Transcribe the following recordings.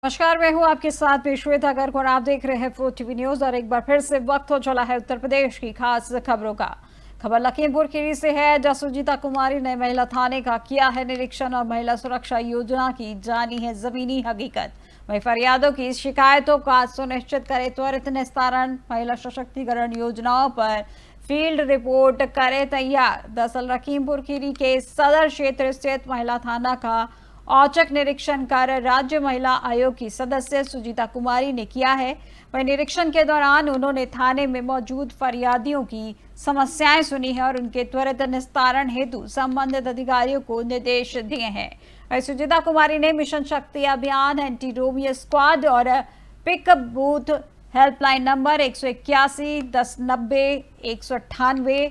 नमस्कार, मैं हूं आपके साथ में श्वेता गर्ग और आप देख रहे हैं 4 टीवी न्यूज। और एक बार फिर से वक्त हो चला है उत्तर प्रदेश की खास खबरों का। खबर लखीमपुर खीरी से है, जहां सुजीता कुमारी ने महिला थाने का किया है निरीक्षण और महिला सुरक्षा योजना की जानी है जमीनी हकीकत। वहीं फरियादों की शिकायतों का सुनिश्चित करे त्वरित निस्तारण, महिला सशक्तिकरण योजनाओं पर फील्ड रिपोर्ट करे तैयार। दरअसल लखीमपुर खीरी के सदर क्षेत्र स्थित महिला थाना का औचक निरीक्षण कर राज्य महिला आयोग की सदस्य सुजीता कुमारी ने किया है। वहीं निरीक्षण के दौरान उन्होंने थाने में मौजूद फरियादियों की समस्याएं सुनी है और उनके त्वरित निस्तारण हेतु संबंधित अधिकारियों को निर्देश दिए हैं। वहीं सुजीता कुमारी ने मिशन शक्ति अभियान, एंटी रोमियो स्क्वाड और पिकअप बूथ हेल्पलाइन नंबर 181 1090 198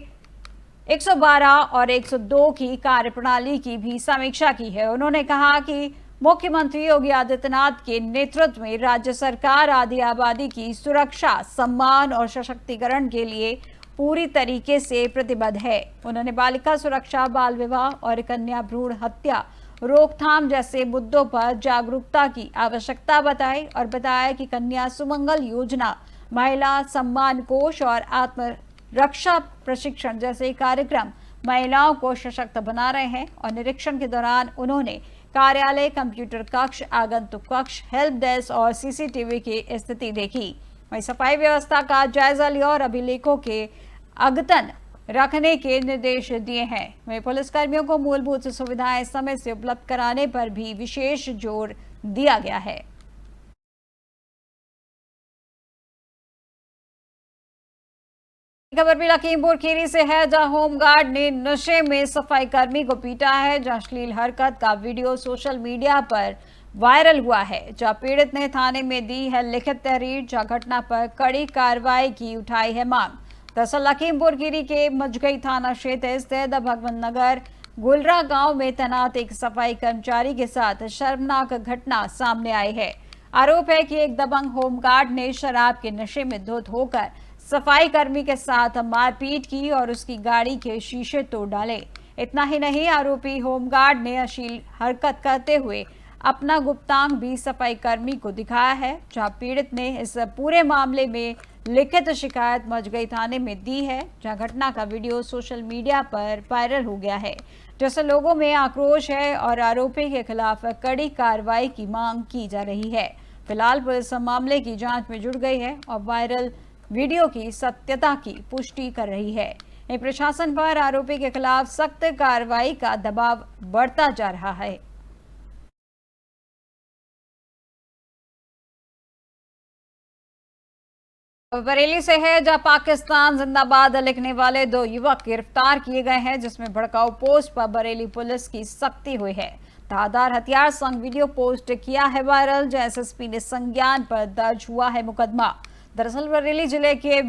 112 और 102 की कार्यप्रणाली की भी समीक्षा की है। उन्होंने कहा कि मुख्यमंत्री योगी आदित्यनाथ के नेतृत्व में राज्य सरकार आदि आबादी की सुरक्षा, सम्मान और सशक्तिकरण के लिए पूरी तरीके से प्रतिबद्ध है। उन्होंने बालिका सुरक्षा, बाल विवाह और कन्या भ्रूण हत्या रोकथाम जैसे मुद्दों पर जागरूकता की आवश्यकता बताई और बताया कि कन्या सुमंगल योजना, महिला सम्मान कोष और आत्म रक्षा प्रशिक्षण जैसे कार्यक्रम महिलाओं को सशक्त बना रहे हैं। और निरीक्षण के दौरान उन्होंने कार्यालय, कंप्यूटर कक्ष, आगंतुक कक्ष, हेल्प डेस्क और सीसीटीवी की स्थिति देखी। वहीं सफाई व्यवस्था का जायजा लिया और अभिलेखों के अद्यतन रखने के निर्देश दिए हैं। वहीं पुलिसकर्मियों को मूलभूत सुविधाएं समय से उपलब्ध कराने पर भी विशेष जोर दिया गया है। खबर भी लखीमपुर खीरी से है, जहां होमगार्ड ने नशे में सफाई कर्मी को पीटा है। जहां अश्लील हरकत का वीडियो सोशल मीडिया पर वायरल हुआ है। जहां पीड़ित ने थाने में दी है लिखित तहरीर, जहां घटना पर कड़ी कार्रवाई की उठाई है मांग। दरअसल लखीमपुर खीरी के मजगई थाना क्षेत्र स्थित भगवंत नगर गुलरा गांव में तैनात एक सफाई कर्मचारी के साथ शर्मनाक घटना सामने आई है। आरोप है कि एक दबंग होमगार्ड ने शराब के नशे में धुत होकर सफाई कर्मी के साथ मारपीट की और उसकी गाड़ी के शीशे तोड़ डाले। इतना ही नहीं, आरोपी होमगार्ड ने अश्लील हरकत करते हुए अपना गुप्तांग भी सफाई कर्मी को दिखाया है। जहां पीड़ित ने इस पूरे मामले में लिखित शिकायत मजगई थाने में दी है। जहां घटना का वीडियो सोशल मीडिया पर वायरल हो गया है, जिससे लोगों में आक्रोश है और आरोपी के खिलाफ कड़ी कार्रवाई की मांग की जा रही है। फिलहाल पुलिस मामले की जांच में जुट गई है और वायरल वीडियो की सत्यता की पुष्टि कर रही है। प्रशासन पर आरोपी के खिलाफ सख्त कार्रवाई का दबाव बढ़ता जा रहा है। बरेली से है, जहां पाकिस्तान जिंदाबाद लिखने वाले 2 युवक गिरफ्तार किए गए हैं, जिसमें भड़काऊ पोस्ट पर बरेली पुलिस की सख्ती हुई है। धारदार हथियार संग वीडियो पोस्ट किया है वायरल, जो एसएसपी ने संज्ञान पर दर्ज हुआ है मुकदमा। दरअसल बरेली जिले के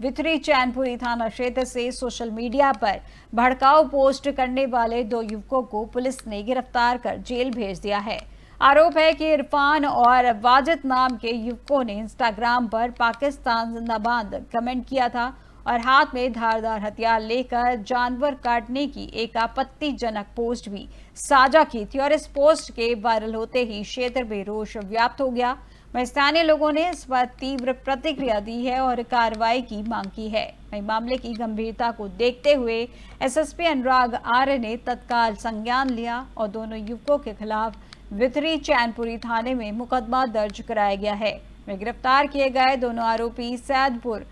विथरी चैनपुरी थाना क्षेत्र से सोशल मीडिया पर भड़काऊ पोस्ट करने वाले 2 युवकों को पुलिस ने गिरफ्तार कर जेल भेज दिया है। आरोप है कि इरफान और वाजिद नाम के युवकों ने इंस्टाग्राम पर पाकिस्तान जिंदाबाद कमेंट किया था और हाथ में धारदार हथियार लेकर जानवर काटने की एक आपत्तिजनक पोस्ट भी साझा की थी। और इस पोस्ट के वायरल होते ही क्षेत्र में रोष व्याप्त हो गया। स्थानीय लोगों ने इस पर तीव्र प्रतिक्रिया दी है और कार्रवाई की मांग की है। वहीं मामले की गंभीरता को देखते हुए एसएसपी अनुराग आर्य ने तत्काल संज्ञान लिया और दोनों युवकों के खिलाफ विथरी चैनपुरी थाने में मुकदमा दर्ज कराया गया है। वे गिरफ्तार किए गए दोनों आरोपी सैदपुर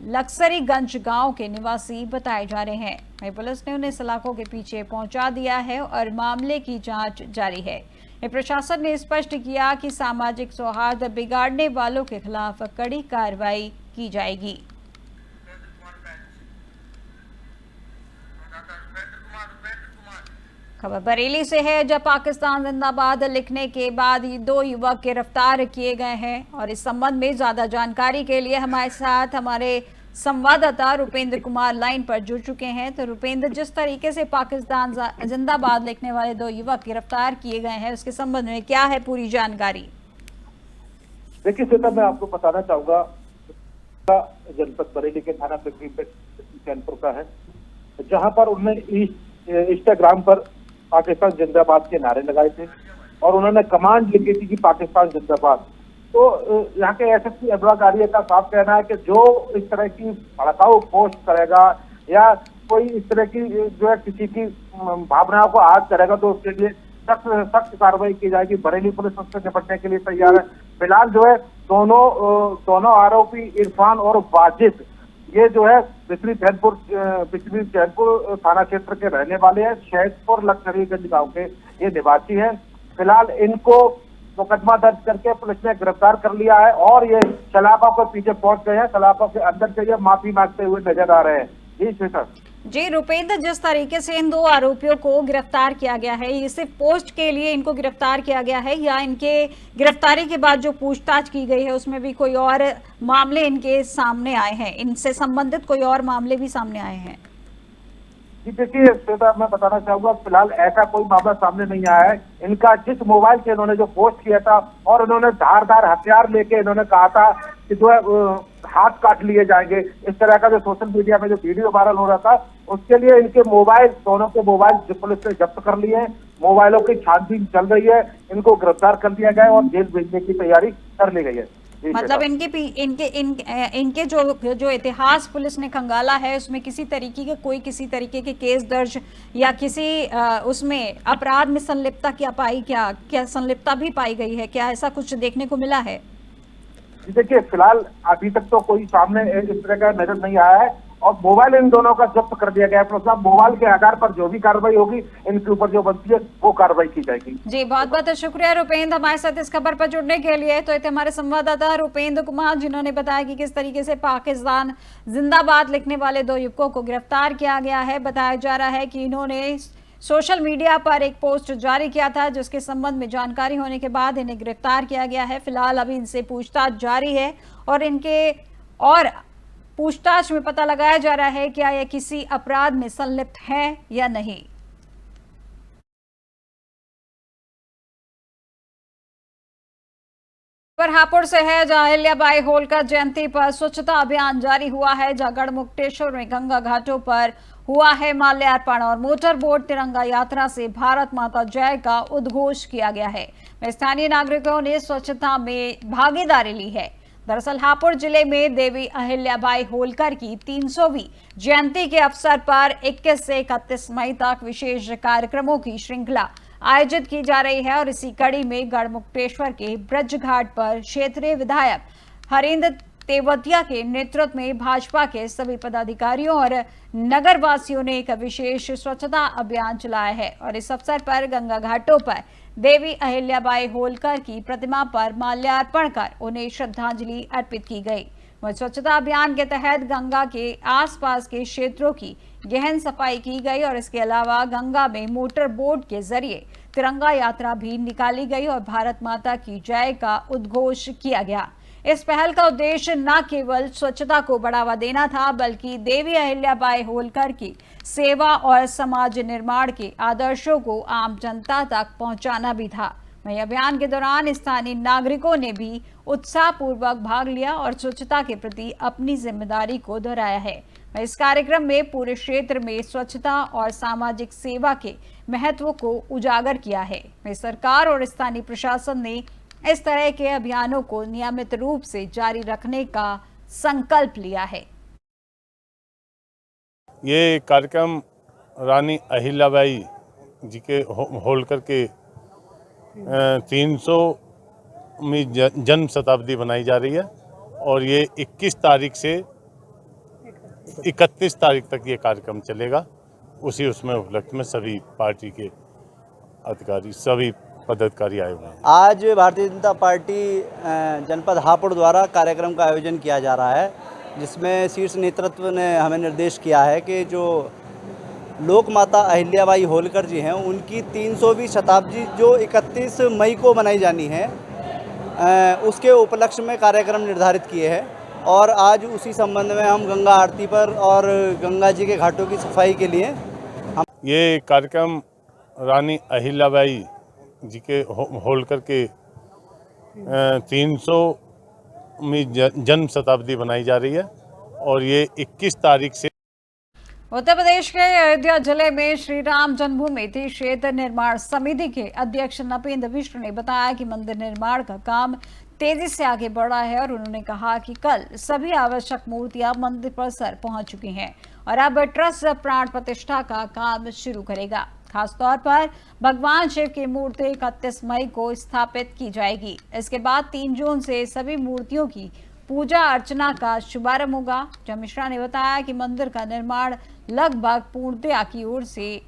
लक्सरीगंज गांव के निवासी बताए जा रहे हैं। वहीं पुलिस ने उन्हें सलाखों के पीछे पहुंचा दिया है और मामले की जांच जारी है। प्रशासन ने स्पष्ट किया कि सामाजिक सौहार्द बिगाड़ने वालों के खिलाफ कड़ी कार्रवाई की जाएगी। खबर बरेली से है, जब पाकिस्तान जिंदाबाद लिखने के बाद ये 2 युवक गिरफ्तार किए गए हैं। और इस संबंध में ज्यादा जानकारी के लिए हमारे साथ हमारे संवाददाता रुपेंद्र कुमार लाइन पर जुड़ चुके हैं। तो रुपेंद्र, जिस तरीके से पाकिस्तान जिंदाबाद लिखने वाले 2 युवक गिरफ्तार किए गए हैं, उसके संबंध में क्या है पूरी जानकारी? देखिए श्वेता, मैं आपको बताना चाहूंगा, जनपद बरेली के थाना चैनपुर का है, जहां पर उन्होंने इंस्टाग्राम पर पाकिस्तान जिंदाबाद के नारे लगाए थे और उन्होंने कमांड लिखी थी कि पाकिस्तान जिंदाबाद। तो यहाँ के एसएसपी अनुराग आर्य का साफ कहना है कि जो इस तरह की भड़काऊ पोस्ट करेगा या कोई इस तरह की जो है किसी की भावनाओं को आहत करेगा तो उसके लिए सख्त कार्रवाई की जाएगी। बरेली पुलिस उससे निपटने के लिए तैयार है। फिलहाल जो है दोनों आरोपी इरफान और वाजिद ये जो है पिछली चैनपुर थाना क्षेत्र के रहने वाले हैं। शहदपुर लखनवीगंज गांव के ये निवासी हैं। फिलहाल इनको मुकदमा दर्ज करके पुलिस ने गिरफ्तार कर लिया है और ये सलाखों के पीछे पहुंच गए हैं। सलाखों के अंदर से ये माफी मांगते हुए नजर आ रहे हैं। जी सर। जी रुपेंद्र, जिस तरीके से इन दो आरोपियों को गिरफ्तार किया गया है, ये सिर्फ पोस्ट के लिए इनको गिरफ्तार किया गया है या इनके गिरफ्तारी के बाद जो पूछताछ की गई है उसमें भी कोई और मामले इनके सामने आए हैं, इनसे संबंधित कोई और मामले भी सामने आए हैं? जी देखिए श्वेता, मैं बताना चाहूंगा फिलहाल ऐसा कोई मामला सामने नहीं आया है। इनका जिस मोबाइल से इन्होंने जो पोस्ट किया था और इन्होंने धारदार हथियार लेके इन्होंने कहा था कि जो है हाथ काट लिए जाएंगे, इस तरह का जो सोशल मीडिया में जो वीडियो वायरल हो रहा था, उसके लिए इनके मोबाइल, दोनों के मोबाइल पुलिस ने जब्त कर लिए हैं। मोबाइलों की छानबीन चल रही है। इनको गिरफ्तार कर लिया गया है और जेल भेजने की तैयारी कर ली गई है। मतलब इनके जो इतिहास पुलिस ने खंगाला है उसमें किसी तरीके के केस दर्ज या किसी उसमें अपराध में क्या संलिप्तता भी पाई गई है? क्या ऐसा कुछ देखने को मिला है? देखिए फिलहाल अभी तक तो कोई सामने इस तरह का नजर नहीं आया है और मोबाइल इन दोनों का जब्त कर दिया गया है। मोबाइल के आधार पर जो भी कार्रवाई होगी इनके ऊपर जो बनती है वो कार्रवाई की जाएगी। जी बहुत बहुत शुक्रिया रुपेंद्र हमारे साथ इस खबर पर जुड़ने के लिए। तो ये थे हमारे संवाददाता रुपेंद्र कुमार, जिन्होंने बताया कि किस तरीके से पाकिस्तान जिंदाबाद लिखने वाले दो युवकों को गिरफ्तार किया गया है। बताया जा रहा है कि इन्होंने सोशल मीडिया पर एक पोस्ट जारी किया था जिसके संबंध में जानकारी होने के बाद इन्हें गिरफ्तार किया गया है। फिलहाल अभी इनसे पूछताछ जारी है और पूछताछ में पता लगाया जा रहा है क्या यह किसी अपराध में संलिप्त है या नहीं। हापुड़ से है जहां अहिल्याबाई होलकर जयंती पर स्वच्छता अभियान जारी हुआ है, जहां गढ़मुक्तेश्वर में गंगा घाटों पर हुआ है माल्यार्पण और मोटर बोट तिरंगा यात्रा से भारत माता जय का उद्घोष किया गया है। स्थानीय नागरिकों ने स्वच्छता में भागीदारी ली है। दरअसल हापुड़ जिले में देवी अहिल्याबाई होलकर की 300वीं जयंती के अवसर पर 21 से 31 मई तक विशेष कार्यक्रमों की श्रृंखला आयोजित की जा रही है और इसी कड़ी में गढ़मुक्तेश्वर के ब्रज घाट पर क्षेत्रीय विधायक हरेंद्र तेवतिया के नेतृत्व में भाजपा के सभी पदाधिकारियों और नगर वासियों ने एक विशेष स्वच्छता अभियान चलाया है और इस अवसर पर गंगा घाटों पर देवी अहिल्याबाई होलकर की प्रतिमा पर माल्यार्पण कर उन्हें श्रद्धांजलि अर्पित की गई। वह स्वच्छता अभियान के तहत गंगा के आसपास के क्षेत्रों की गहन सफाई की गई और इसके अलावा गंगा में मोटर बोट के जरिए तिरंगा यात्रा भी निकाली गई और भारत माता की जय का उद्घोष किया गया। इस पहल का उद्देश्य न केवल स्वच्छता को बढ़ावा देना था बल्कि देवी अहिल्याबाई होलकर की सेवा और समाज निर्माण के आदर्शों को आम जनता तक पहुंचाना भी था। वहीं अभियान के दौरान स्थानीय नागरिकों ने भी उत्साहपूर्वक भाग लिया और स्वच्छता के प्रति अपनी जिम्मेदारी को दोहराया है। इस कार्यक्रम में पूरे क्षेत्र में स्वच्छता और सामाजिक सेवा के महत्व को उजागर किया है। सरकार और स्थानीय प्रशासन ने इस तरह के अभियानों को नियमित रूप से जारी रखने का संकल्प लिया है। ये कार्यक्रम रानी अहिल्याबाई जी के होलकर के 300वीं जन्म शताब्दी बनाई जा रही है और ये 21 तारीख से 31 तारीख तक ये कार्यक्रम चलेगा। उसमें उपलक्ष्य में सभी पार्टी के अधिकारी, सभी पदाधिकारी आए हुए हैं। आज भारतीय जनता पार्टी जनपद हापुड़ द्वारा कार्यक्रम का आयोजन किया जा रहा है, जिसमें शीर्ष नेतृत्व ने हमें निर्देश किया है कि जो लोक माता अहिल्याबाई होलकर जी हैं उनकी 300वीं शताब्दी जो 31 मई को मनाई जानी है, उसके उपलक्ष्य में कार्यक्रम निर्धारित किए हैं और आज उसी संबंध में हम गंगा आरती पर और गंगा जी के घाटों की सफाई के लिए ये कार्यक्रम रानी अहिल्याबाई जी के होलकर के 300वीं जन्म शताब्दी बनाई जा रही है और ये 21 तारीख से उत्तर प्रदेश के अयोध्या जिले में श्री राम जन्मभूमि तीर्थ क्षेत्र निर्माण समिति के अध्यक्ष नपेंद्र मिश्र ने बताया कि मंदिर निर्माण का काम तेजी से आगे बढ़ा है और उन्होंने कहा कि कल सभी आवश्यक मूर्तियां मंदिर परिसर पहुंच चुकी हैं और अब ट्रस्ट प्राण प्रतिष्ठा का काम शुरू करेगा। खासतौर पर भगवान शिव की मूर्ति 31 मई को स्थापित की जाएगी। इसके बाद 3 जून से सभी मूर्तियों की पूजा अर्चना का शुभारंभ होगा। जब मिश्रा ने बताया कि मंदिर का निर्माण लगभग पूर्णतया की ओर से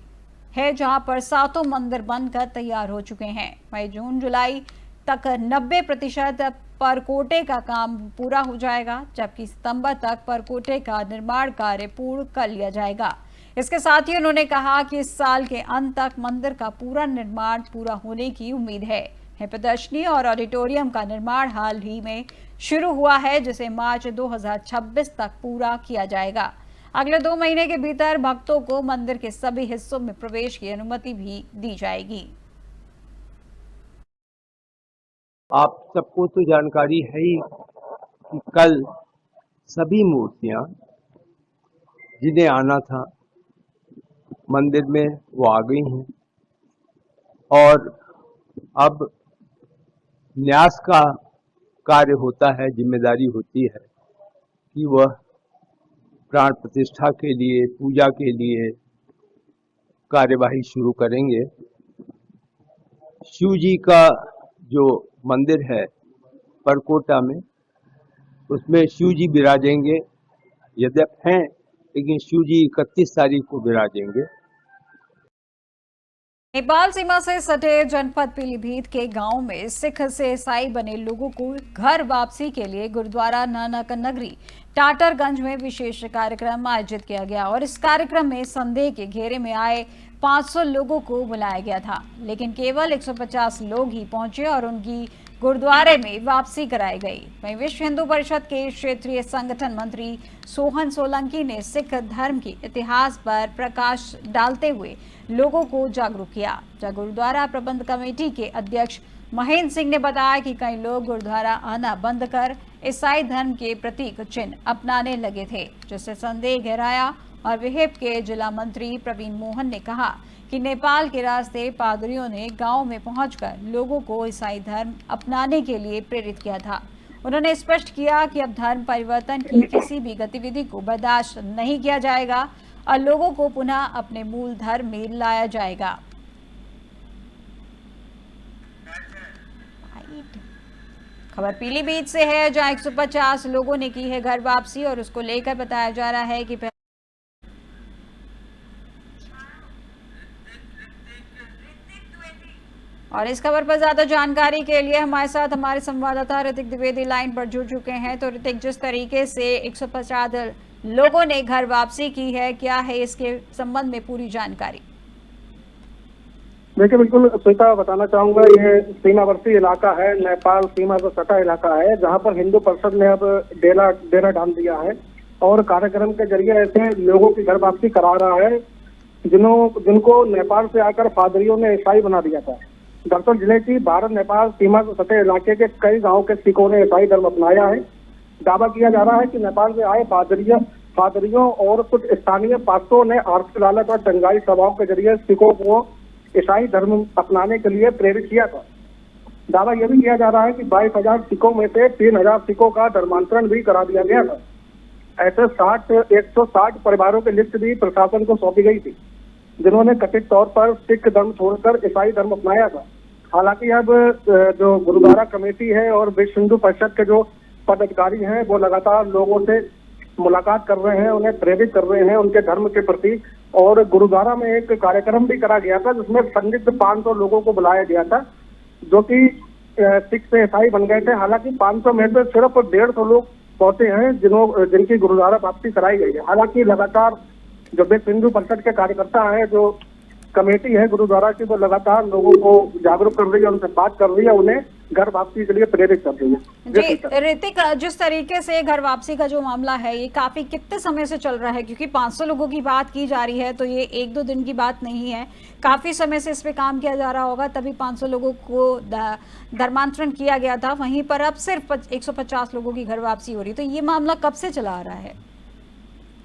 है, जहां पर 7 मंदिर बनकर तैयार हो चुके हैं। मई जून जुलाई तक 90% परकोटे का काम पूरा हो जाएगा, जबकि सितंबर तक परकोटे का निर्माण कार्य पूर्ण कर लिया जाएगा। इसके साथ ही उन्होंने कहा कि इस साल के अंत तक मंदिर का पूरा निर्माण पूरा होने की उम्मीद है। प्रदर्शनी और ऑडिटोरियम का निर्माण हाल ही में शुरू हुआ है, जिसे मार्च 2026 तक पूरा किया जाएगा। अगले 2 महीने के भीतर भक्तों को मंदिर के सभी हिस्सों में प्रवेश की अनुमति भी दी जाएगी। आप सबको तो जानकारी है ही कि कल सभी मूर्तियां जिन्हें आना था मंदिर में वो आ गई हैं और अब न्यास का कार्य होता है, जिम्मेदारी होती है कि वह प्राण प्रतिष्ठा के लिए, पूजा के लिए कार्यवाही शुरू करेंगे। शिव जी का जो मंदिर है परकोटा में, उसमें शिव जी विराजेंगे, यद्यपि हैं लेकिन शिव जी 31 तारीख को विराजेंगे। नेपाल सीमा से सटे जनपद पीलीभीत के गांव में सिख से ईसाई बने लोगों को घर वापसी के लिए गुरुद्वारा नानक नगरी टाटरगंज में विशेष कार्यक्रम आयोजित किया गया और इस कार्यक्रम में संदेह के घेरे में आए 500 लोगों को बुलाया गया था, लेकिन केवल 150 लोग ही पहुंचे और उनकी गुरुद्वारे में वापसी कराई गई। वहीं विश्व हिंदू परिषद के क्षेत्रीय संगठन मंत्री सोहन सोलंकी ने सिख धर्म के इतिहास पर प्रकाश डालते हुए लोगों को जागरूक किया। जब गुरुद्वारा प्रबंध कमेटी के अध्यक्ष महेंद्र सिंह ने बताया कि कई लोग गुरुद्वारा आना बंद कर ईसाई धर्म के प्रतीक चिन्ह अपनाने लगे थे, जिससे संदेह गहराया और विहिप के जिला मंत्री प्रवीण मोहन ने कहा कि नेपाल के रास्ते पादरियों ने गांव में पहुंचकर लोगों को ईसाई धर्म अपनाने के लिए प्रेरित किया था। उन्होंने स्पष्ट किया कि अब धर्म परिवर्तन की किसी भी गतिविधि को बर्दाश्त नहीं किया जाएगा और लोगों को पुनः अपने मूल धर्म में लाया जाएगा। खबर पीलीभीत से है, जहां 150 लोगों ने की है घर वापसी और उसको लेकर बताया जा रहा है कि और इस खबर पर ज्यादा जानकारी के लिए हमारे साथ हमारे संवाददाता ऋतिक द्विवेदी लाइन पर जुड़ चुके हैं। तो ऋतिक, जिस तरीके से 150 लोगों ने घर वापसी की है, क्या है इसके संबंध में पूरी जानकारी? देखिए, बिल्कुल श्वेता, बताना चाहूंगा, यह सीमावर्ती इलाका है, नेपाल सीमा से सटा इलाका है, जहां पर हिंदू परिषद ने अब डेरा डाल दिया है और कार्यक्रम के जरिए ऐसे लोगों की घर वापसी करा रहा है जिनको नेपाल से आकर पादरियों ने ईसाई बना दिया था। दरअसल जिले की भारत नेपाल सीमा से सटे इलाके के कई गाँव के सिखों ने ईसाई धर्म अपनाया है। दावा किया जा रहा है कि नेपाल से आए पादरियों और कुछ स्थानीय पास्टरों ने आर्थिक लालच और टंगाई सभाओं के जरिए सिखों को ईसाई धर्म अपनाने के लिए प्रेरित किया था। दावा यह भी किया जा रहा है कि 22,000 सिखों में से 3,000 सिखों का धर्मांतरण भी करा दिया गया था। ऐसे 160 परिवारों की लिस्ट भी प्रशासन को सौंपी गई थी, जिन्होंने कथित तौर पर सिख धर्म छोड़कर ईसाई धर्म अपनाया था। हालांकि अब जो गुरुद्वारा कमेटी है और विश्व हिंदू परिषद के जो पदाधिकारी हैं वो लगातार लोगों से मुलाकात कर रहे हैं, उन्हें प्रेरित कर रहे हैं उनके धर्म के प्रति। और गुरुद्वारा में एक कार्यक्रम भी करा गया था जिसमें संदिग्ध 500 लोगों को बुलाया गया था, जो कि सिख से ईसाई बन गए थे। हालांकि 500 में से सिर्फ 150 लोग पहुंचे हैं जिनकी गुरुद्वारा वापसी कराई गई है। हालांकि लगातार जो विश्व हिंदू परिषद के कार्यकर्ता है, जो कमेटी है गुरुद्वारा की, वो लगातार लोगों को जागरूक कर रही है, उनसे बात कर रही है, उन्हें घर वापसी के लिए प्रेरित कर रही है। जी ऋतिक, जिस तरीके से घर वापसी का जो मामला है, ये काफी कितने समय से चल रहा है? क्योंकि 500 लोगों की बात की जा रही है, तो ये 1-2 दिन की बात नहीं है, काफी समय से इस पे काम किया जा रहा होगा, तभी 500 लोगों को धर्मांतरण किया गया था। वहीं पर अब सिर्फ 150 लोगों की घर वापसी हो रही, तो ये मामला कब से चला आ रहा है?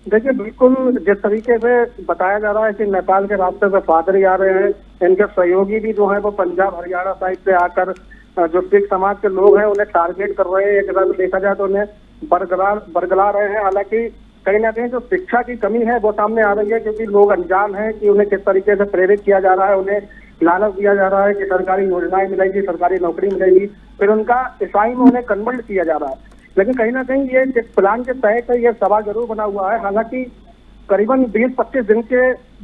देखिए, बिल्कुल जिस तरीके से बताया जा रहा है कि नेपाल के रास्ते से पादरी आ रहे हैं, इनके सहयोगी भी जो है वो पंजाब हरियाणा साइड से आकर जो सिख समाज के लोग हैं उन्हें टारगेट कर रहे हैं। एक तरह से देखा जाए तो उन्हें बरगला रहे हैं। हालांकि कहीं ना कहीं जो शिक्षा की कमी है वो सामने आ रही है, क्योंकि लोग अनजान हैं कि उन्हें किस तरीके से प्रेरित किया जा रहा है। उन्हें लालच दिया जा रहा है कि सरकारी योजनाएं मिलेगी, सरकारी नौकरी मिलेगी, फिर उनका ईसाई में उन्हें कन्वर्ट किया जा रहा है। लेकिन कहीं ना कहीं ये जिस प्लान के तहत ये सवाल जरूर बना हुआ है। हालांकि करीबन 20-25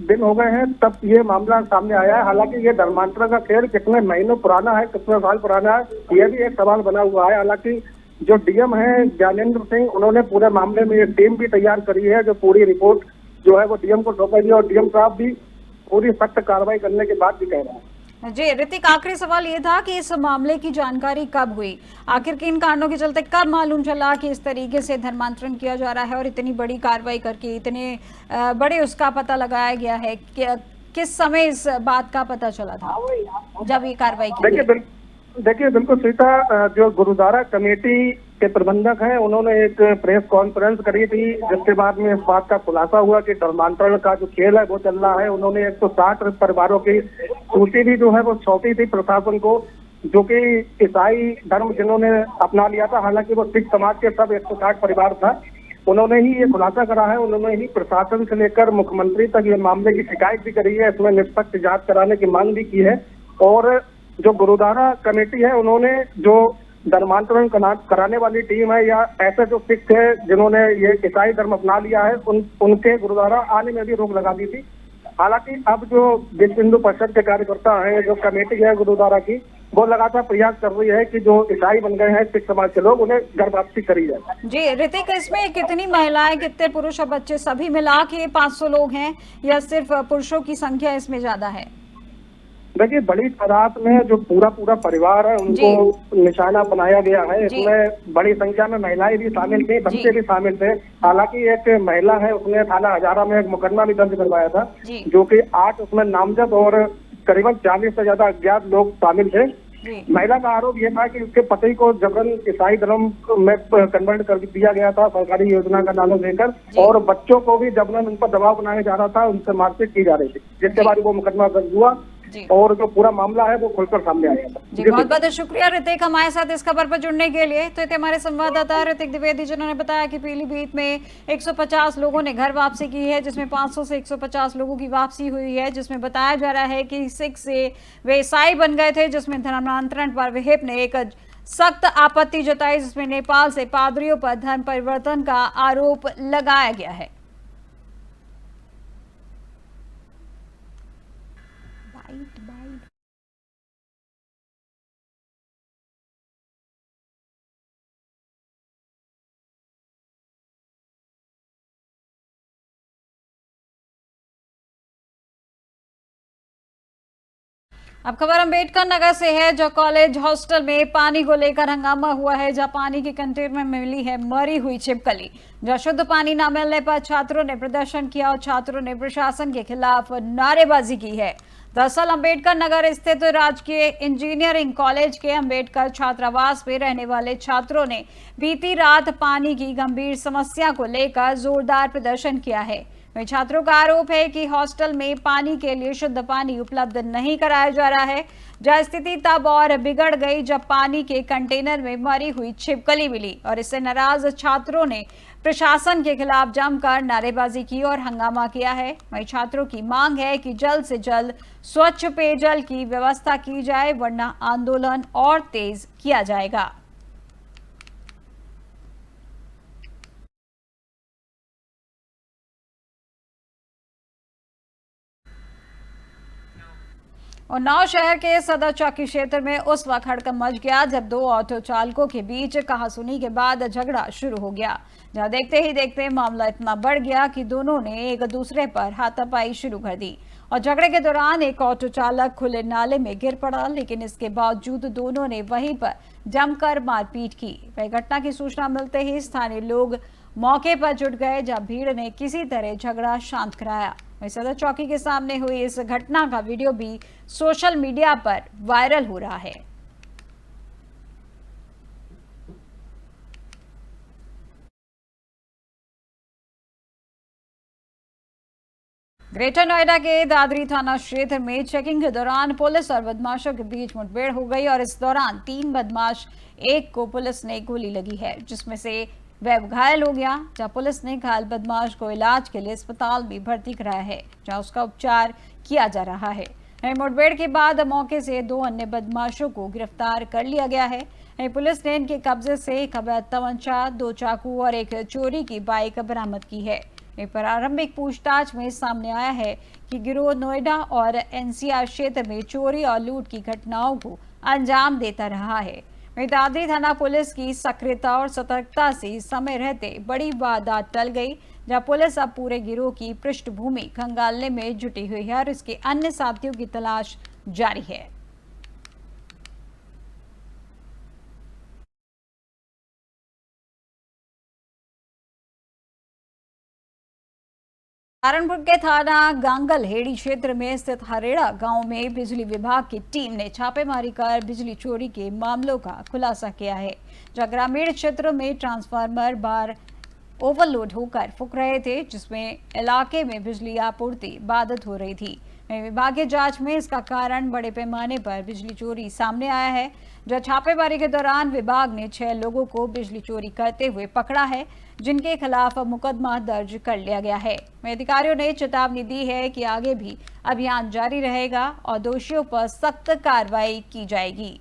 दिन हो गए हैं तब ये मामला सामने आया है। हालांकि ये धर्मांतरण का खेल कितने महीनों पुराना है, कितने साल पुराना है, यह भी एक सवाल बना हुआ है। हालांकि जो डीएम है ज्ञानेंद्र सिंह, उन्होंने पूरे मामले में एक टीम भी तैयार करी है जो पूरी रिपोर्ट जो है वो डीएम को सौंपेगी, और डीएम साहब भी पूरी सख्त कार्रवाई करने के बाद भी कह रहे हैं। जी ऋतिक, आखिरी सवाल ये था कि इस मामले की जानकारी कब हुई, आखिर किन कारणों के चलते कब मालूम चला कि इस तरीके से धर्मांतरण किया जा रहा है और इतनी बड़ी कार्रवाई करके इतने बड़े उसका पता लगाया गया है? किस समय इस बात का पता चला था जब ये कार्रवाई की गई? देखिए बिल्कुल सीता, जो गुरुद्वारा कमेटी के प्रबंधक हैं उन्होंने एक प्रेस कॉन्फ्रेंस करी थी, जिसके बाद में इस बात का खुलासा हुआ कि धर्मांतरण का जो खेल है वो चल रहा है। उन्होंने 160 परिवारों की सूची भी जो है वो सौंपी थी प्रशासन को, जो कि ईसाई धर्म जिन्होंने अपना लिया था। हालांकि वो सिख समाज के सब 160 परिवार था। उन्होंने ही ये खुलासा करा है। उन्होंने ही प्रशासन से लेकर मुख्यमंत्री तक ये मामले की शिकायत भी करी है, इसमें निष्पक्ष जांच कराने की मांग भी की है। और जो गुरुद्वारा कमेटी है उन्होंने जो धर्मांतरण कराने वाली टीम है या ऐसे जो सिख है जिन्होंने ये ईसाई धर्म अपना लिया है उनके गुरुद्वारा आने में भी रोक लगा दी थी। हालांकि अब जो विश्व हिंदू परिषद के कार्यकर्ता हैं, जो कमेटी है गुरुद्वारा की, वो लगातार प्रयास कर रही है कि जो ईसाई बन गए हैं सिख समाज के लोग, उन्हें घर वापसी करी जाए। जी ऋतिक, इसमें कितनी महिलाएं, कितने पुरुष और बच्चे सभी मिला के 500 लोग हैं या सिर्फ पुरुषों की संख्या इसमें ज्यादा है? देखिए, बड़ी तादाद में जो पूरा परिवार है उनको निशाना बनाया गया है। इसमें बड़ी संख्या में महिलाएं भी शामिल थी, बच्चे भी शामिल थे। हालांकि एक महिला है, उसने थाना हजारा में एक मुकदमा भी दर्ज करवाया था, जो कि 8 उसमें नामजद और करीबन 40 से ज्यादा अज्ञात लोग शामिल थे। महिला का आरोप यह था कि उसके पति को जबरन ईसाई धर्म में कन्वर्ट कर दिया गया था सरकारी योजना का नाम लेकर, और बच्चों को भी जबरन उन पर दबाव बनाया जा रहा था, उनसे मारपीट की जा रही थी, जिसके बाद वो मुकदमा दर्ज हुआ और जो पूरा मामला है वो खुलकर सामने आया था। जी बहुत बहुत शुक्रिया ऋतिक हमारे साथ इस खबर पर जुड़ने के लिए। तो ये हमारे संवाददाता ऋतिक द्विवेदी जिन्होंने बताया कि पीलीभीत में 150 लोगों ने घर वापसी की है, जिसमें 500 से 150 लोगों की वापसी हुई है, जिसमें बताया जा रहा है कि सिख से वे ईसाई बन गए थे, जिसमें धर्मांतरण पर विहिप ने एक सख्त आपत्ति जताई, जिसमें नेपाल से पादरियों पर धर्म परिवर्तन का आरोप लगाया गया है। अब खबर अम्बेडकर नगर से है, जो कॉलेज हॉस्टल में पानी को लेकर हंगामा हुआ है, जहां पानी के कंटेनर में मिली है मरी हुई छिपकली। जहां शुद्ध पानी न मिलने पर छात्रों ने प्रदर्शन किया और छात्रों ने प्रशासन के खिलाफ नारेबाजी की है। दरअसल अम्बेडकर नगर स्थित राजकीय इंजीनियरिंग कॉलेज के अम्बेडकर छात्रावास में रहने वाले छात्रों ने बीती रात पानी की गंभीर समस्या को लेकर जोरदार प्रदर्शन किया है। वहीं छात्रों का आरोप है कि हॉस्टल में पानी के लिए शुद्ध पानी उपलब्ध नहीं कराया जा रहा है, जहां स्थिति तब और बिगड़ गई जब पानी के कंटेनर में मरी हुई छिपकली मिली और इससे नाराज छात्रों ने प्रशासन के खिलाफ जमकर नारेबाजी की और हंगामा किया है। वहीं छात्रों की मांग है कि जल्द से जल्द स्वच्छ पेयजल की व्यवस्था की जाए, वरना आंदोलन और तेज किया जाएगा। और नौ शहर के सदर चौकी क्षेत्र में उस वक्त हड़कंप मच गया जब दो ऑटो चालकों के बीच कहासुनी के बाद झगड़ा शुरू हो गया, जहां देखते ही देखते मामला इतना बढ़ गया कि दोनों ने एक दूसरे पर हाथापाई शुरू कर दी और झगड़े के दौरान एक ऑटो चालक खुले नाले में गिर पड़ा, लेकिन इसके बावजूद दोनों ने वहीं पर जमकर मारपीट की। वही घटना की सूचना मिलते ही स्थानीय लोग मौके पर जुट गए, जहां भीड़ ने किसी तरह झगड़ा शांत कराया। सदर चौकी के सामने हुई इस घटना का वीडियो भी सोशल मीडिया पर वायरल हो रहा है। ग्रेटर नोएडा के दादरी थाना क्षेत्र में चेकिंग के दौरान पुलिस और बदमाशों के बीच मुठभेड़ हो गई और इस दौरान 3 बदमाश, एक को पुलिस ने गोली लगी है, जिसमें से वह घायल हो गया। जहां पुलिस ने घायल बदमाश को इलाज के लिए अस्पताल में भर्ती कराया है, जहां उसका उपचार किया जा रहा है। मुठभेड़ के बाद मौके से 2 अन्य बदमाशों को गिरफ्तार कर लिया गया है। पुलिस ने इनके कब्जे से एक अवैध तमंचा, 2 चाकू और एक चोरी की बाइक बरामद की है। प्रारंभिक पूछताछ में सामने आया है कि गिरोह नोएडा और एनसीआर क्षेत्र में चोरी और लूट की घटनाओं को अंजाम देता रहा है। दादरी थाना पुलिस की सक्रियता और सतर्कता से समय रहते बड़ी वारदात टल गई, जहां पुलिस अब पूरे गिरोह की पृष्ठभूमि खंगालने में जुटी हुई है और इसके अन्य साथियों की तलाश जारी है। सहारनपुर के थाना गांगलहेड़ी क्षेत्र में स्थित हरेड़ा गांव में बिजली विभाग की टीम ने छापेमारी कर बिजली चोरी के मामलों का खुलासा किया है, जहां ग्रामीण क्षेत्रों में ट्रांसफार्मर बार ओवरलोड होकर फूंक रहे थे, जिसमें इलाके में बिजली आपूर्ति बाधित हो रही थी। विभागीय जांच में इसका कारण बड़े पैमाने पर बिजली चोरी सामने आया है, जहां छापेमारी के दौरान विभाग ने 6 लोगों को बिजली चोरी करते हुए पकड़ा है, जिनके खिलाफ मुकदमा दर्ज कर लिया गया है। अधिकारियों ने चेतावनी दी है कि आगे भी अभियान जारी रहेगा और दोषियों पर सख्त कार्रवाई की जाएगी।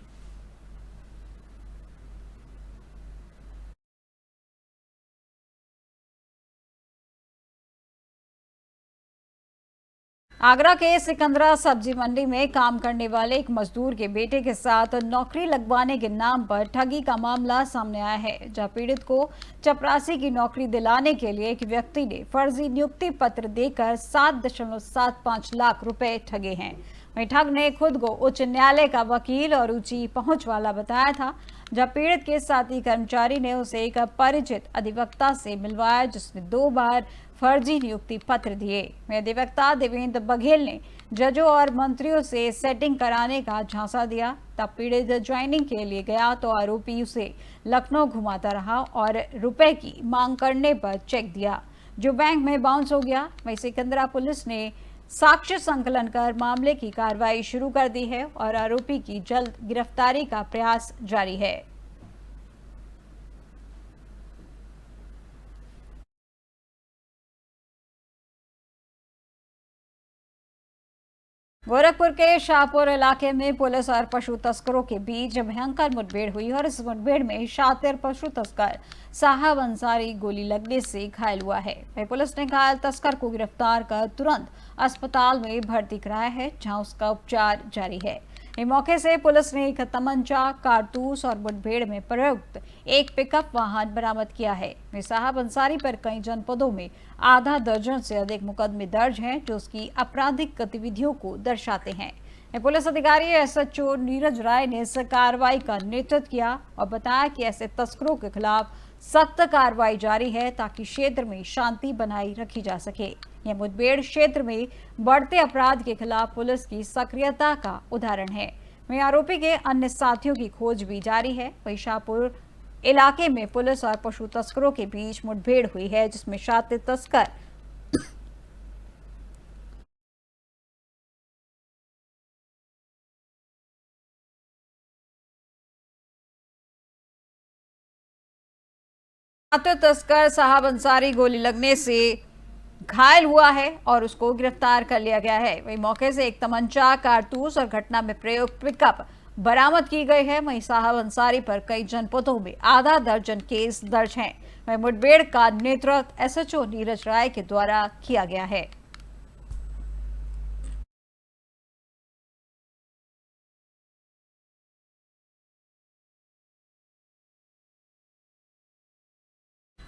आगरा के सिकंदरा सब्जी मंडी में काम करने वाले एक मजदूर के बेटे के साथ नौकरी लगवाने के नाम पर ठगी का मामला सामने आया है, जहां पीड़ित को चपरासी की नौकरी दिलाने के लिए एक व्यक्ति ने फर्जी नियुक्ति पत्र देकर 7.75 लाख रुपए ठगे हैं। वहीं ठग ने खुद को उच्च न्यायालय का वकील और ऊंची पहुंच वाला बताया था, जहां पीड़ित के साथी कर्मचारी ने उसे एक परिचित अधिवक्ता से मिलवाया, जिसने 2 बार फर्जी नियुक्ति पत्र दिए। अधिवक्ता देवेंद्र बघेल ने जजों और मंत्रियों से सेटिंग कराने का झांसा दिया। तब पीड़ित ज्वाइनिंग के लिए गया तो आरोपी उसे लखनऊ घुमाता रहा और रुपए की मांग करने पर चेक दिया, जो बैंक में बाउंस हो गया। वहीं सिकंदरा पुलिस ने साक्ष्य संकलन कर मामले की कार्रवाई शुरू कर दी है और आरोपी की जल्द गिरफ्तारी का प्रयास जारी है। गोरखपुर के शाहपुर इलाके में पुलिस और पशु तस्करों के बीच भयंकर मुठभेड़ हुई और इस मुठभेड़ में शातिर पशु तस्कर साहब अंसारी गोली लगने से घायल हुआ है। पुलिस ने घायल तस्कर को गिरफ्तार कर तुरंत अस्पताल में भर्ती कराया है, जहां उसका उपचार जारी है। मौके से पुलिस ने एक तमंचा, कारतूस और मुठभेड़ में प्रयुक्त एक पिकअप वाहन बरामद किया है। साहब अंसारी पर कई जनपदों में आधा दर्जन से अधिक मुकदमे दर्ज हैं, जो उसकी आपराधिक गतिविधियों को दर्शाते हैं। पुलिस अधिकारी एसएचओ नीरज राय ने इस कार्रवाई का नेतृत्व किया और बताया कि ऐसे तस्करों के खिलाफ सख्त कार्रवाई जारी है, ताकि क्षेत्र में शांति बनाई रखी जा सके। यह मुठभेड़ क्षेत्र में बढ़ते अपराध के खिलाफ पुलिस की सक्रियता का उदाहरण है। वहीं आरोपी के अन्य साथियों की खोज भी जारी है। वहीं शाहपुर इलाके में पुलिस और पशु तस्करों के बीच मुठभेड़ हुई है, जिसमें शातिर तस्कर साहब अंसारी गोली लगने से घायल हुआ है और उसको गिरफ्तार कर लिया गया है। वहीं मौके से एक तमंचा, कारतूस और घटना में प्रयुक्त पिकअप बरामद की गई है। वहीं साहब अंसारी पर कई जनपदों में आधा दर्जन केस दर्ज हैं। वहीं मुठभेड़ का नेतृत्व एसएचओ नीरज राय के द्वारा किया गया है।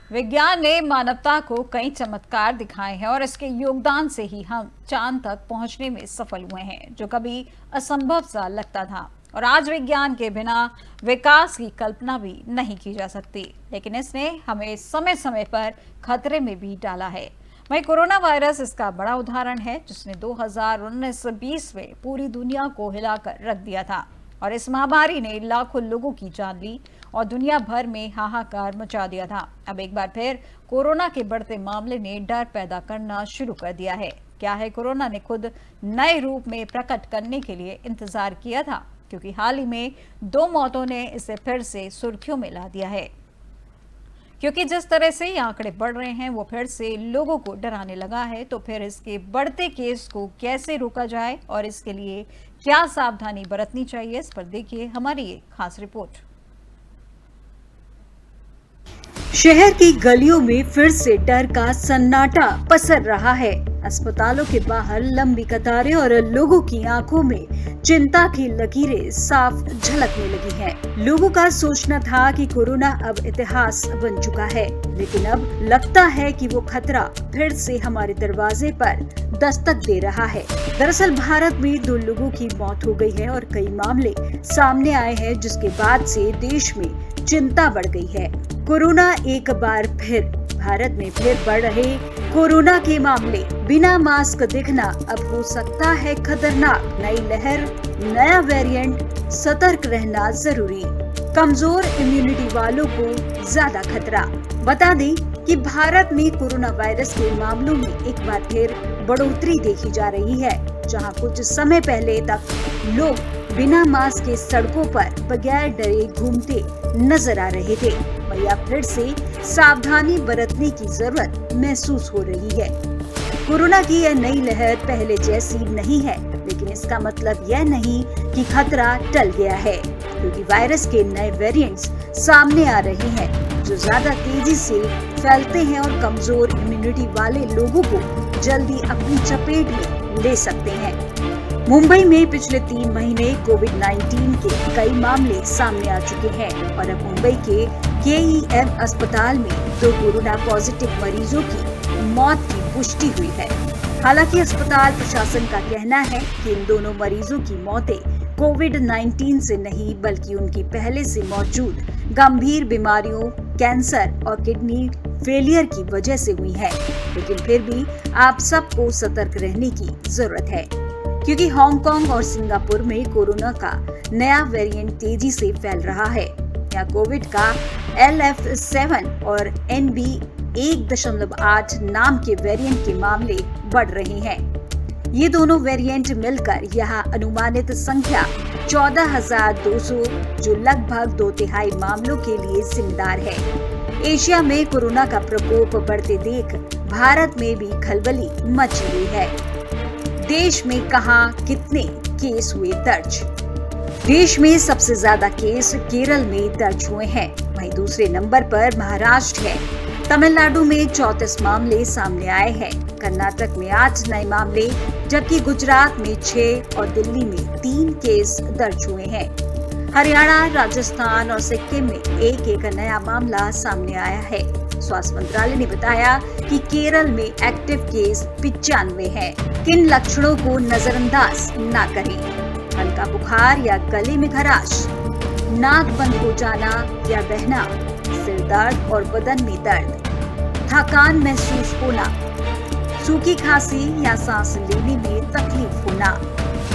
विज्ञान ने मानवता को कई चमत्कार दिखाए हैं और इसके योगदान से ही हम चांद तक पहुंचने में सफल हुए हैं, जो कभी असंभव सा लगता था। और आज विज्ञान के बिना विकास की कल्पना भी नहीं की जा सकती, लेकिन इसने हमें समय समय पर खतरे में भी डाला है। वहीं कोरोना वायरस इसका बड़ा उदाहरण है, जिसने 2019-20 में पूरी दुनिया को हिलाकर रख दिया था और इस महामारी ने लाखों लोगों की जान ली और दुनिया भर में हाहाकार मचा दिया था। अब एक बार फिर कोरोना के बढ़ते मामले ने डर पैदा करना शुरू कर दिया है। क्या है कोरोना ने खुद नए रूप में प्रकट करने के लिए इंतजार किया था, क्योंकि हाल ही में 2 मौतों ने इसे फिर से सुर्खियों में ला दिया है। क्योंकि जिस तरह से ये आंकड़े बढ़ रहे हैं वो फिर से लोगों को डराने लगा है, तो फिर इसके बढ़ते केस को कैसे रोका जाए और इसके लिए क्या सावधानी बरतनी चाहिए, इस पर देखिए हमारी ये खास रिपोर्ट। शहर की गलियों में फिर से डर का सन्नाटा पसर रहा है। अस्पतालों के बाहर लंबी कतारें और लोगों की आंखों में चिंता की लकीरें साफ झलकने लगी हैं। लोगों का सोचना था कि कोरोना अब इतिहास बन चुका है, लेकिन अब लगता है कि वो खतरा फिर से हमारे दरवाजे पर दस्तक दे रहा है। दरअसल भारत में 2 लोगों की मौत हो गई है और कई मामले सामने आए हैं, जिसके बाद से देश में चिंता बढ़ गई है। कोरोना एक बार फिर भारत में फिर बढ़ रहे कोरोना के मामले, बिना मास्क दिखना अब हो सकता है खतरनाक। नई लहर, नया वेरिएंट, सतर्क रहना जरूरी। कमजोर इम्यूनिटी वालों को ज्यादा खतरा। बता दें कि भारत में कोरोना वायरस के मामलों में एक बार फिर बढ़ोतरी देखी जा रही है। जहां कुछ समय पहले तक लोग बिना मास्क के सड़कों पर बगैर डरे घूमते नजर आ रहे थे, वहीं अब फिर से सावधानी बरतने की जरूरत महसूस हो रही है। कोरोना की यह नई लहर पहले जैसी नहीं है, लेकिन इसका मतलब यह नहीं कि खतरा टल गया है, क्योंकि वायरस के नए वेरिएंट्स सामने आ रहे हैं जो ज्यादा तेजी से फैलते हैं और कमजोर इम्यूनिटी वाले लोगों को जल्दी अपनी चपेट में ले सकते हैं। मुंबई में पिछले 3 महीने कोविड-19 के कई मामले सामने आ चुके हैं और अब मुंबई के KEM अस्पताल में 2 कोरोना पॉजिटिव मरीजों की मौत की पुष्टि हुई है। हालांकि अस्पताल प्रशासन का कहना है कि इन दोनों मरीजों की मौतें कोविड-19 से नहीं, बल्कि उनकी पहले से मौजूद गंभीर बीमारियों, कैंसर और किडनी फेलियर की वजह से हुई है। लेकिन फिर भी आप सबको सतर्क रहने की जरूरत है, क्योंकि हांगकांग और सिंगापुर में कोरोना का नया वेरिएंट तेजी से फैल रहा है। यहाँ कोविड का LF7 और NB1.8 नाम के वेरिएंट के मामले बढ़ रहे हैं। ये दोनों वेरिएंट मिलकर यहाँ अनुमानित संख्या 14,200, जो लगभग 2/3 मामलों के लिए जिम्मेदार है। एशिया में कोरोना का प्रकोप बढ़ते देख भारत में भी खलबली मची हुई है। देश में कहां कितने केस हुए दर्ज? देश में सबसे ज्यादा केस केरल में दर्ज हुए हैं, वहीं दूसरे नंबर पर महाराष्ट्र है। तमिलनाडु में 34 मामले सामने आए हैं, कर्नाटक में 8 नए मामले, जबकि गुजरात में 6 और दिल्ली में 3 केस दर्ज हुए हैं। हरियाणा, राजस्थान और सिक्किम में एक नया मामला सामने आया है। स्वास्थ्य मंत्रालय ने बताया कि केरल में एक्टिव केस 95 है। किन लक्षणों को नजरअंदाज ना करें? हल्का बुखार या गले में खराश, नाक बंद हो जाना या बहना, सिर दर्द और बदन में दर्द, थकान महसूस होना, सूखी खांसी या सांस लेने में तकलीफ होना।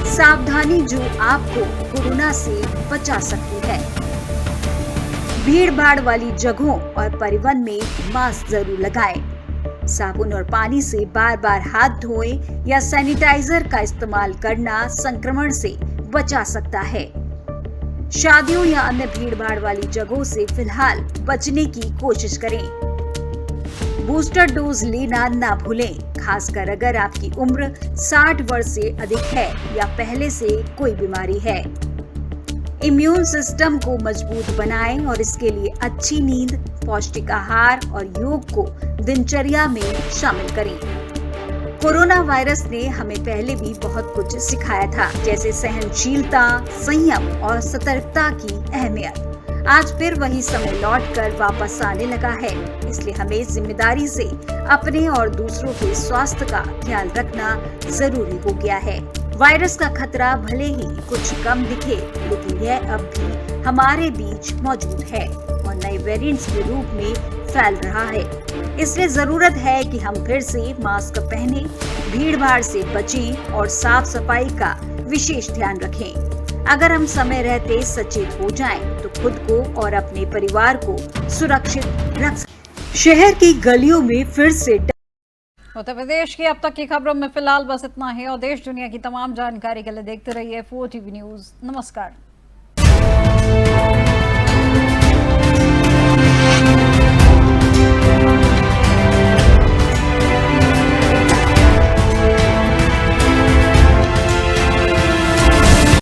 सावधानी जो आपको कोरोना से बचा सकती है। भीड़ भाड़ वाली जगहों और परिवहन में मास्क जरूर लगाएं। साबुन और पानी से बार बार हाथ धोएं या सैनिटाइजर का इस्तेमाल करना संक्रमण से बचा सकता है। शादियों या अन्य भीड़ भाड़ वाली जगहों से फिलहाल बचने की कोशिश करें। बूस्टर डोज लेना ना भूलें, खासकर अगर आपकी उम्र 60 वर्ष से अधिक है या पहले से कोई बीमारी है। इम्यून सिस्टम को मजबूत बनाएं और इसके लिए अच्छी नींद, पौष्टिक आहार और योग को दिनचर्या में शामिल करें। कोरोना वायरस ने हमें पहले भी बहुत कुछ सिखाया था, जैसे सहनशीलता, संयम और सतर्कता की अहमियत। आज फिर वही समय लौटकर वापस आने लगा है, इसलिए हमें जिम्मेदारी से अपने और दूसरों के स्वास्थ्य का ख्याल रखना जरूरी हो गया है। वायरस का खतरा भले ही कुछ कम दिखे, लेकिन यह अब भी हमारे बीच मौजूद है और नए वेरिएंट्स के रूप में फैल रहा है। इसलिए जरूरत है कि हम फिर से मास्क पहने, भीड़ भाड़ से बचें और साफ सफाई का विशेष ध्यान रखें। अगर हम समय रहते सचेत हो जाएं, तो खुद को और अपने परिवार को सुरक्षित रख सकते। शहर की गलियों में फिर से उत्तर प्रदेश की अब तक की खबरों में फिलहाल बस इतना ही और देश दुनिया की तमाम जानकारी के लिए देखते रहिए 4 TV न्यूज। नमस्कार।